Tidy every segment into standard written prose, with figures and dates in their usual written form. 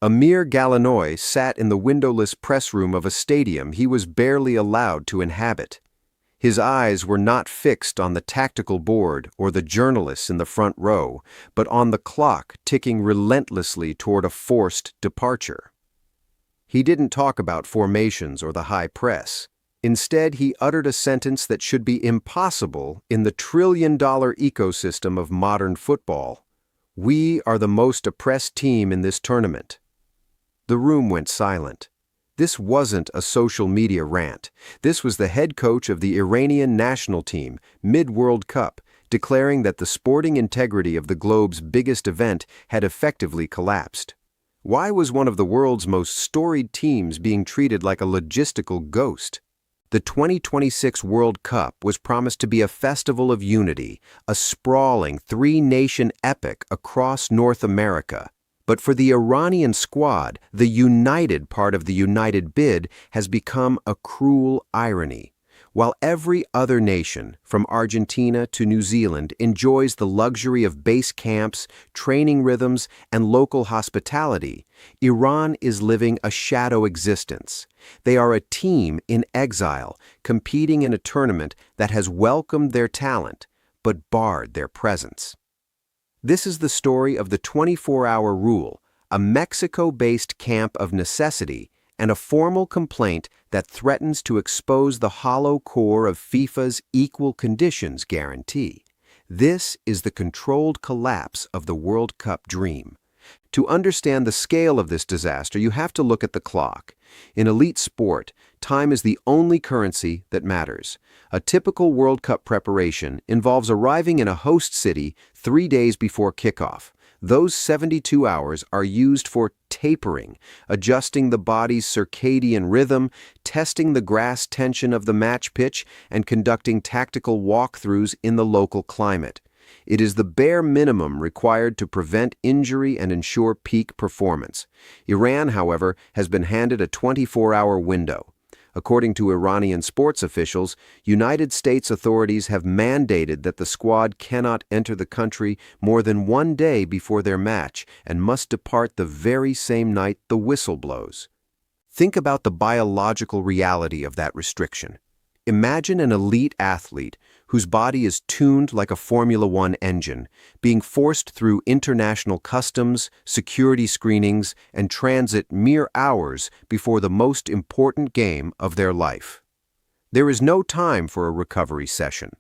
Amir Galanoy sat in the windowless press room of a stadium he was barely allowed to inhabit. His eyes were not fixed on the tactical board or the journalists in the front row, but on the clock ticking relentlessly toward a forced departure. He didn't talk about formations or the high press. Instead, he uttered a sentence that should be impossible in the trillion-dollar ecosystem of modern football. "We are the most oppressed team in this tournament." The room went silent. This wasn't a social media rant. This was the head coach of the Iranian national team, mid-World Cup, declaring that the sporting integrity of the globe's biggest event had effectively collapsed. Why was one of the world's most storied teams being treated like a logistical ghost? The 2026 World Cup was promised to be a festival of unity, a sprawling three-nation epic across North America. But for the Iranian squad, the united part of the united bid has become a cruel irony. While every other nation, from Argentina to New Zealand, enjoys the luxury of base camps, training rhythms, and local hospitality, Iran is living a shadow existence. They are a team in exile, competing in a tournament that has welcomed their talent, but barred their presence. This is the story of the 24-hour rule, a Mexico-based camp of necessity, and a formal complaint that threatens to expose the hollow core of FIFA's equal conditions guarantee. This is the controlled collapse of the World Cup dream. To understand the scale of this disaster, you have to look at the clock. In elite sport, time is the only currency that matters. A typical World Cup preparation involves arriving in a host city 3 days before kickoff. Those 72 hours are used for tapering, adjusting the body's circadian rhythm, testing the grass tension of the match pitch, and conducting tactical walkthroughs in the local climate. It is the bare minimum required to prevent injury and ensure peak performance. Iran, however, has been handed a 24-hour window. According to Iranian sports officials, United States authorities have mandated that the squad cannot enter the country more than 1 day before their match and must depart the very same night the whistle blows. Think about the biological reality of that restriction. Imagine an elite athlete whose body is tuned like a Formula One engine, being forced through international customs, security screenings, and transit mere hours before the most important game of their life. There is no time for a recovery session.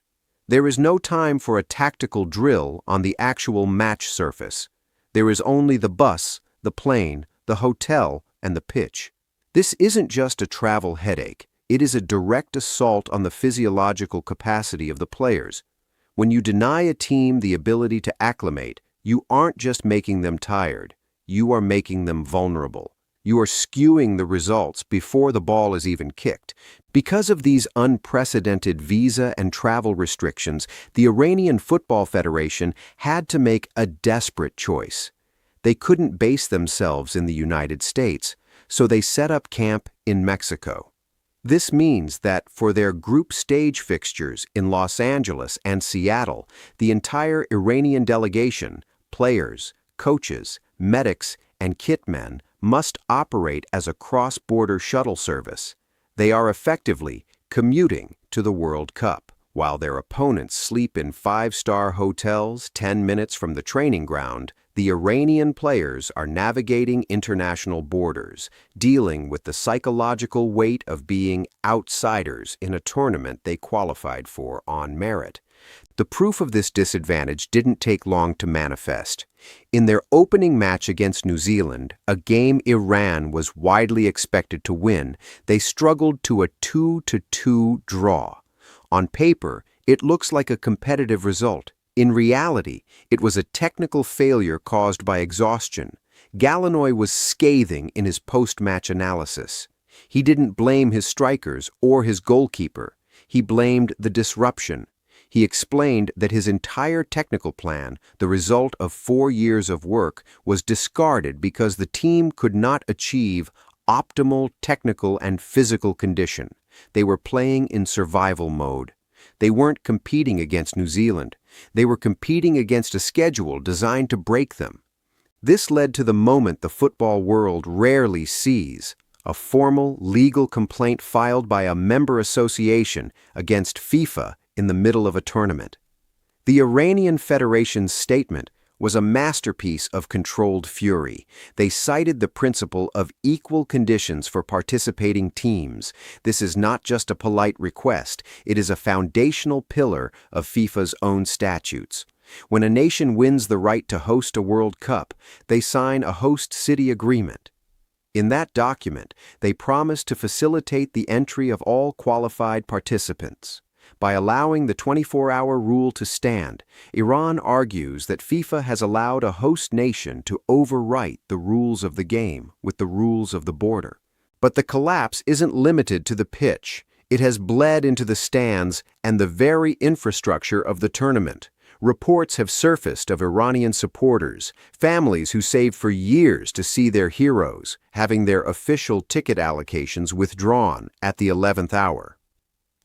There is no time for a tactical drill on the actual match surface. There is only the bus, the plane, the hotel, and the pitch. This isn't just a travel headache. It is a direct assault on the physiological capacity of the players. When you deny a team the ability to acclimate, you aren't just making them tired, you are making them vulnerable. You are skewing the results before the ball is even kicked. Because of these unprecedented visa and travel restrictions, the Iranian Football Federation had to make a desperate choice. They couldn't base themselves in the United States, so they set up camp in Mexico. This means that for their group stage fixtures in Los Angeles and Seattle, the entire Iranian delegation, players, coaches, medics, and kitmen must operate as a cross-border shuttle service. They are effectively commuting to the World Cup, while their opponents sleep in 5-star hotels 10 minutes from the training ground. The Iranian players are navigating international borders, dealing with the psychological weight of being outsiders in a tournament they qualified for on merit. The proof of this disadvantage didn't take long to manifest. In their opening match against New Zealand, a game Iran was widely expected to win, they struggled to a 2-2 draw. On paper, it looks like a competitive result. In reality, it was a technical failure caused by exhaustion. Galanoy was scathing in his post-match analysis. He didn't blame his strikers or his goalkeeper. He blamed the disruption. He explained that his entire technical plan, the result of 4 years of work, was discarded because the team could not achieve optimal technical and physical condition. They were playing in survival mode. They weren't competing against New Zealand. They were competing against a schedule designed to break them. This led to the moment the football world rarely sees: a formal legal complaint filed by a member association against FIFA in the middle of a tournament. The Iranian Federation's statement was a masterpiece of controlled fury. They cited the principle of equal conditions for participating teams. This is not just a polite request, it is a foundational pillar of FIFA's own statutes. When a nation wins the right to host a World Cup, they sign a host city agreement. In that document, they promise to facilitate the entry of all qualified participants. By allowing the 24-hour rule to stand, Iran argues that FIFA has allowed a host nation to overwrite the rules of the game with the rules of the border. But the collapse isn't limited to the pitch. It has bled into the stands and the very infrastructure of the tournament. Reports have surfaced of Iranian supporters, families who saved for years to see their heroes, having their official ticket allocations withdrawn at the 11th hour.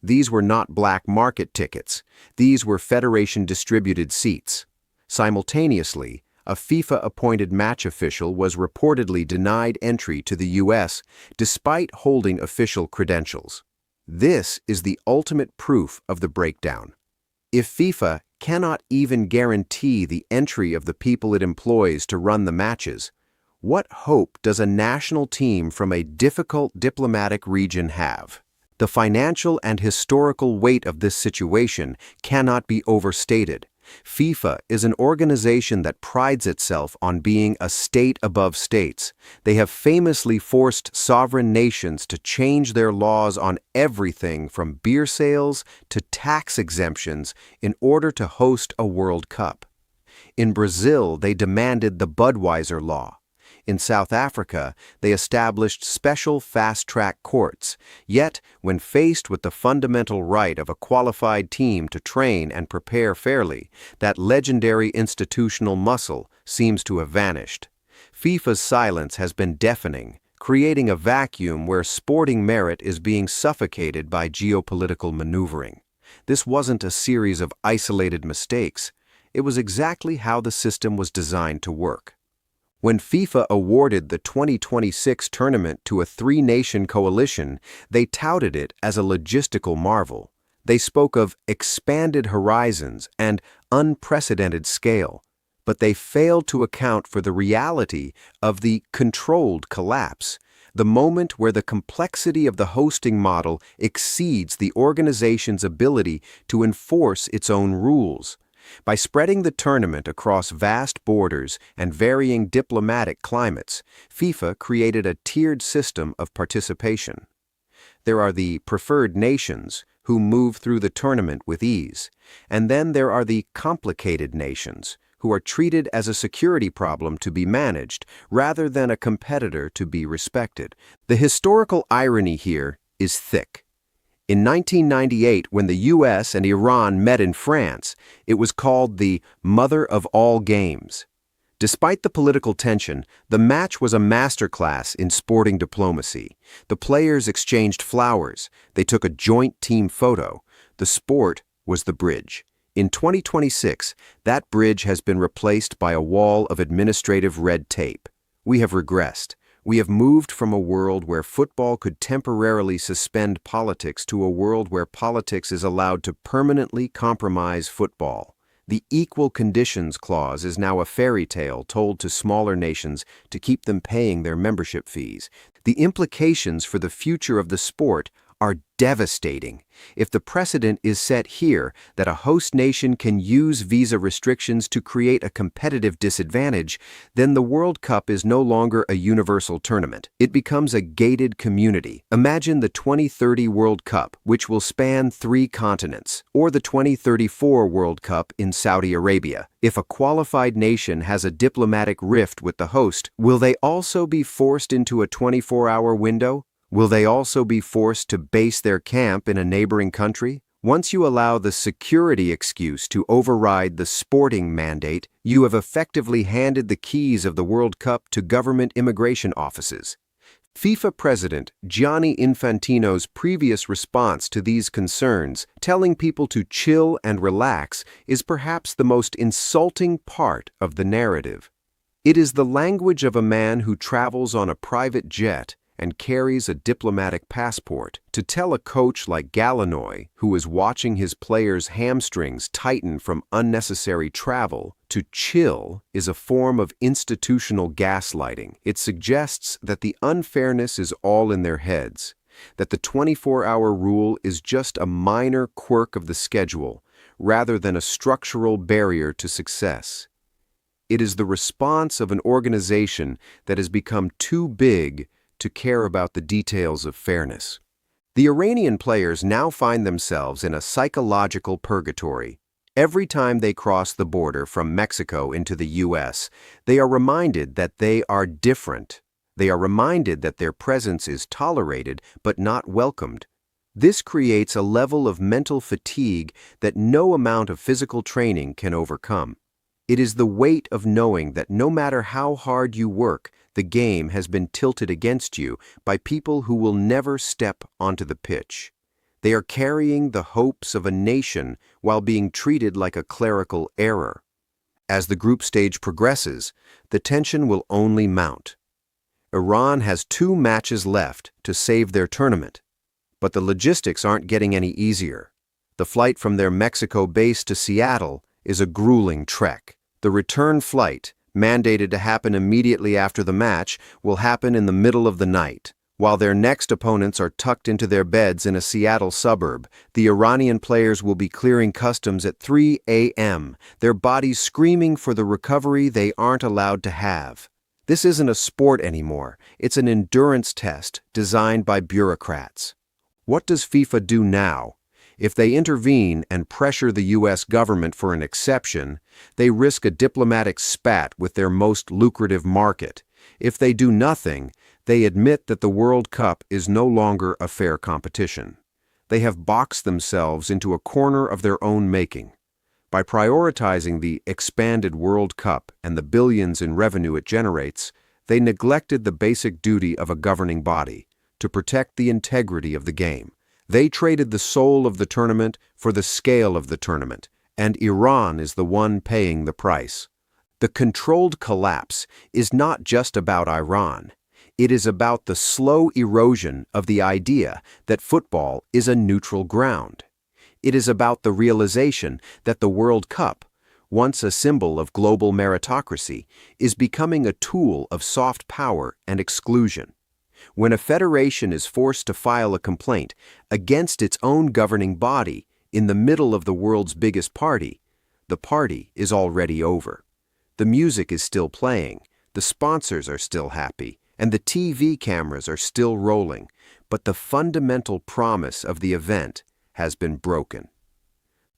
These were not black market tickets. These were Federation-distributed seats. Simultaneously, a FIFA-appointed match official was reportedly denied entry to the U.S. despite holding official credentials. This is the ultimate proof of the breakdown. If FIFA cannot even guarantee the entry of the people it employs to run the matches, what hope does a national team from a difficult diplomatic region have? The financial and historical weight of this situation cannot be overstated. FIFA is an organization that prides itself on being a state above states. They have famously forced sovereign nations to change their laws on everything from beer sales to tax exemptions in order to host a World Cup. In Brazil, they demanded the Budweiser Law. In South Africa, they established special fast-track courts. Yet, when faced with the fundamental right of a qualified team to train and prepare fairly, that legendary institutional muscle seems to have vanished. FIFA's silence has been deafening, creating a vacuum where sporting merit is being suffocated by geopolitical maneuvering. This wasn't a series of isolated mistakes. It was exactly how the system was designed to work. When FIFA awarded the 2026 tournament to a three-nation coalition, they touted it as a logistical marvel. They spoke of expanded horizons and unprecedented scale, but they failed to account for the reality of the controlled collapse, the moment where the complexity of the hosting model exceeds the organization's ability to enforce its own rules. By spreading the tournament across vast borders and varying diplomatic climates, FIFA created a tiered system of participation. There are the preferred nations, who move through the tournament with ease, and then there are the complicated nations, who are treated as a security problem to be managed rather than a competitor to be respected. The historical irony here is thick. In 1998, when the U.S. and Iran met in France, it was called the Mother of All Games. Despite the political tension, the match was a masterclass in sporting diplomacy. The players exchanged flowers. They took a joint team photo. The sport was the bridge. In 2026, that bridge has been replaced by a wall of administrative red tape. We have regressed. We have moved from a world where football could temporarily suspend politics to a world where politics is allowed to permanently compromise football. The Equal Conditions Clause is now a fairy tale told to smaller nations to keep them paying their membership fees. The implications for the future of the sport are devastating. If the precedent is set here that a host nation can use visa restrictions to create a competitive disadvantage, then the World Cup is no longer a universal tournament. It becomes a gated community. Imagine the 2030 World Cup, which will span 3 continents, or the 2034 World Cup in Saudi Arabia. If a qualified nation has a diplomatic rift with the host, will they also be forced into a 24-hour window? Will they also be forced to base their camp in a neighboring country? Once you allow the security excuse to override the sporting mandate, you have effectively handed the keys of the World Cup to government immigration offices. FIFA President Gianni Infantino's previous response to these concerns, telling people to chill and relax, is perhaps the most insulting part of the narrative. It is the language of a man who travels on a private jet and carries a diplomatic passport. To tell a coach like Galinoy, who is watching his players' hamstrings tighten from unnecessary travel, to chill is a form of institutional gaslighting. It suggests that the unfairness is all in their heads, that the 24-hour rule is just a minor quirk of the schedule, rather than a structural barrier to success. It is the response of an organization that has become too big to care about the details of fairness. The Iranian players now find themselves in a psychological purgatory. Every time they cross the border from Mexico into the U.S., they are reminded that they are different. They are reminded that their presence is tolerated but not welcomed. This creates a level of mental fatigue that no amount of physical training can overcome. It is the weight of knowing that no matter how hard you work, the game has been tilted against you by people who will never step onto the pitch. They are carrying the hopes of a nation while being treated like a clerical error. As the group stage progresses, the tension will only mount. Iran has 2 matches left to save their tournament, but the logistics aren't getting any easier. The flight from their Mexico base to Seattle is a grueling trek. The return flight, mandated to happen immediately after the match, will happen in the middle of the night. While their next opponents are tucked into their beds in a Seattle suburb, the Iranian players will be clearing customs at 3 a.m., their bodies screaming for the recovery they aren't allowed to have. This isn't a sport anymore. It's an endurance test designed by bureaucrats. What does FIFA do now? If they intervene and pressure the U.S. government for an exception, they risk a diplomatic spat with their most lucrative market. If they do nothing, they admit that the World Cup is no longer a fair competition. They have boxed themselves into a corner of their own making. By prioritizing the expanded World Cup and the billions in revenue it generates, they neglected the basic duty of a governing body, to protect the integrity of the game. They traded the soul of the tournament for the scale of the tournament, and Iran is the one paying the price. The controlled collapse is not just about Iran. It is about the slow erosion of the idea that football is a neutral ground. It is about the realization that the World Cup, once a symbol of global meritocracy, is becoming a tool of soft power and exclusion. When a federation is forced to file a complaint against its own governing body in the middle of the world's biggest party, the party is already over. The music is still playing, the sponsors are still happy, and the TV cameras are still rolling, but the fundamental promise of the event has been broken.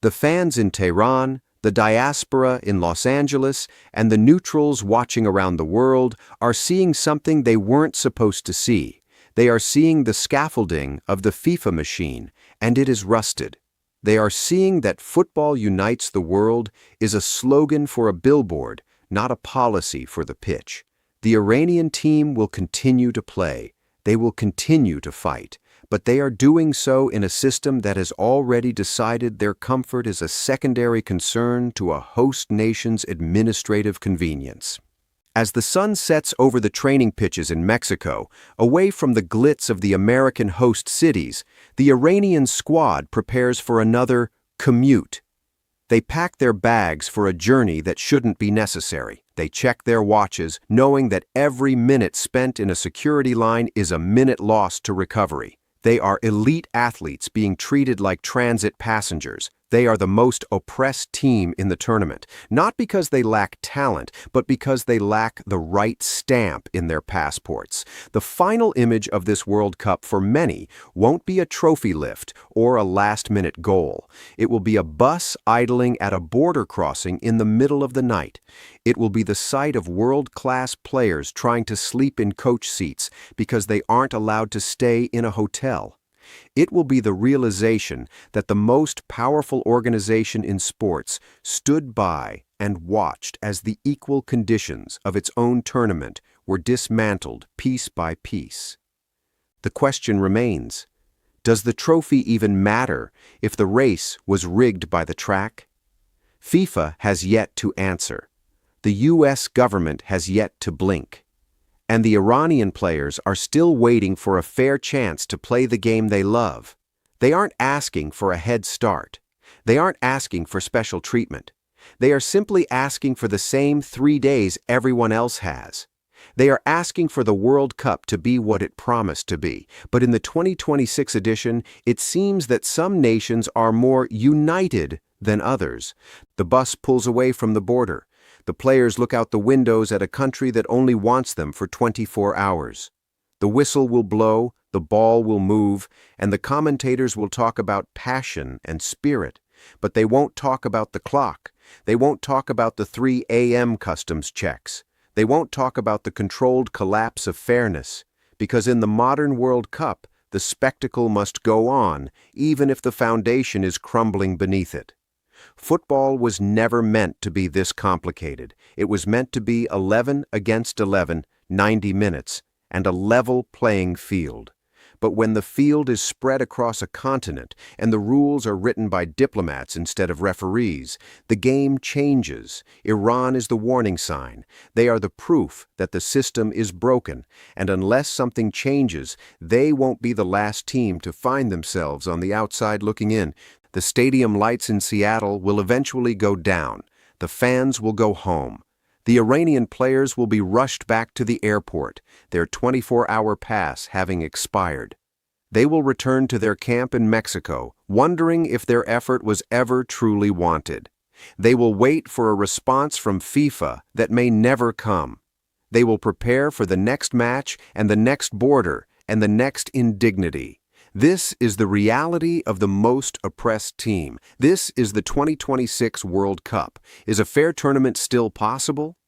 The fans in Tehran, the diaspora in Los Angeles, and the neutrals watching around the world are seeing something they weren't supposed to see. They are seeing the scaffolding of the FIFA machine, and it is rusted. They are seeing that football unites the world is a slogan for a billboard, not a policy for the pitch. The Iranian team will continue to play. They will continue to fight. But they are doing so in a system that has already decided their comfort is a secondary concern to a host nation's administrative convenience. As the sun sets over the training pitches in Mexico, away from the glitz of the American host cities, the Iranian squad prepares for another commute. They pack their bags for a journey that shouldn't be necessary. They check their watches, knowing that every minute spent in a security line is a minute lost to recovery. They are elite athletes being treated like transit passengers. They are the most oppressed team in the tournament, not because they lack talent, but because they lack the right stamp in their passports. The final image of this World Cup for many won't be a trophy lift or a last-minute goal. It will be a bus idling at a border crossing in the middle of the night. It will be the sight of world-class players trying to sleep in coach seats because they aren't allowed to stay in a hotel. It will be the realization that the most powerful organization in sports stood by and watched as the equal conditions of its own tournament were dismantled piece by piece. The question remains, does the trophy even matter if the race was rigged by the track? FIFA has yet to answer. The US government has yet to blink. And the Iranian players are still waiting for a fair chance to play the game they love. They aren't asking for a head start. They aren't asking for special treatment. They are simply asking for the same 3 days everyone else has. They are asking for the World Cup to be what it promised to be, but in the 2026 edition, it seems that some nations are more united than others. The bus pulls away from the border. The players look out the windows at a country that only wants them for 24 hours. The whistle will blow, the ball will move, and the commentators will talk about passion and spirit, but they won't talk about the clock. They won't talk about the 3 a.m. customs checks. They won't talk about the controlled collapse of fairness, because in the modern World Cup, the spectacle must go on, even if the foundation is crumbling beneath it. Football was never meant to be this complicated. It was meant to be 11 against 11, 90 minutes, and a level playing field. But when the field is spread across a continent and the rules are written by diplomats instead of referees, the game changes. Iran is the warning sign. They are the proof that the system is broken, and unless something changes, they won't be the last team to find themselves on the outside looking in. The stadium lights in Seattle will eventually go down. The fans will go home. The Iranian players will be rushed back to the airport, their 24-hour pass having expired. They will return to their camp in Mexico, wondering if their effort was ever truly wanted. They will wait for a response from FIFA that may never come. They will prepare for the next match and the next border and the next indignity. This is the reality of the most oppressed team. This is the 2026 World Cup. Is a fair tournament still possible?